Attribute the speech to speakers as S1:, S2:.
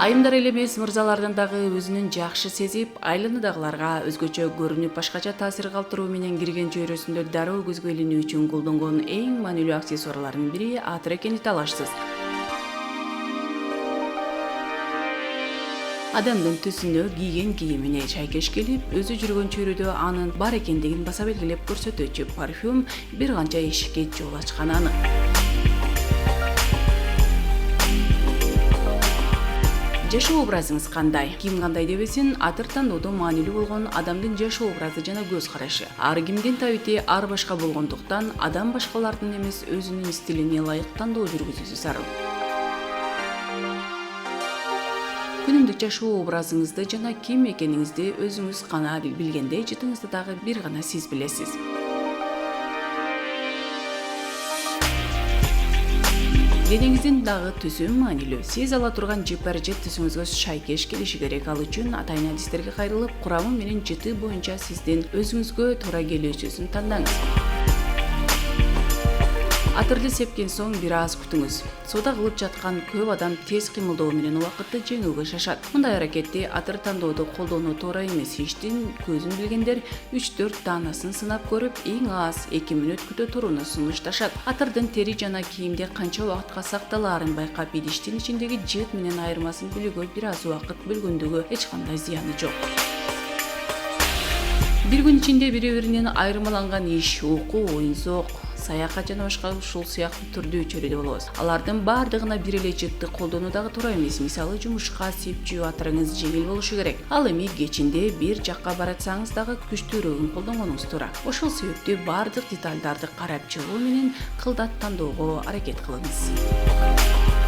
S1: Айымдар эле эмес, мырзалардын дагы өзүнүн жакшы сезип, айланадагыларга өзгөчө көрүнүп, башкача таасир калтыруу менен кирген чөйрөсүндө дароо көзгө илинүү үчүн колдонгон эң маанилүү аксессуарлардын бири атыр экени талашсыз. Адамдын түсүнө, кийген кийимине шайкеш келип, өзү жүргөн чөйрөдө анын бар экендигин баса белгилеп көрсөтүүчү парфюм бир канча эшикке жол ачканы анык. Жашоо образыңыз кандай? Ким кандай дебесин, атыр тандоодо маанилүү болгон адамдын жашоо образы жана көз карашы. Ар кимдин табити ар башка болгондуктан, адам башкалардын эмес өзүнүн стилине ылайык тандоо жүргүзүүсү зарыл. Күнүмдүк жашоо образыңызды жана ким экениңизди өзүңүз гана билгендей, жытыңызды дагы бир гана сиз билесиз. Денеңиздин дагы түсү маанилүү. Сиз ала турган жыпар жет түсүңүзгө шайкеш келиши керек. Ал үчүн атайын адистерге кайрылып, курамы менен жыты боюнча сиздин өзүңүзгө туура келүүсүн тандаңыз. Атырды сепкен соң бир аз күтүңүз. Соода кылып жаткан көп адам тез кыймылдоо менен убакытты жеңүүгө шашат. Мындай аракетти атыр тандоодо колдонуу туура эмес. Иштин көзүн билгендер 3-4 даанасын сынап көрүп, эң аз 2 мүнөт күтө турууну сунушташат. Атырдын тери жана кийимде канча убакытка сакталаарын байкап, идиштин ичиндеги жыт менен айырмасын билүүгө бир аз убакыт бөлгөндүгү эч кандай зыяны жок. Бир күн ичинде бири-биринен айырмаланган иш, окуу, оюн-зоок, саякат жана башка ушул сыяктуу түрдүү чөйрөдө болобуз. Алардын баардыгына бир эле жытты колдонуу дагы туура эмес. Мисалы, жумушка сепчүү атырыңыз жеңил болушу керек. Ал эми кечинде бир жакка баратсаңыз дагы күчтүүрөөкүн колдонгонуңуз туура. Ошол себептүү баардык деталдарды карап чыгуу менен кылдат тандоого аракет кылыңыз.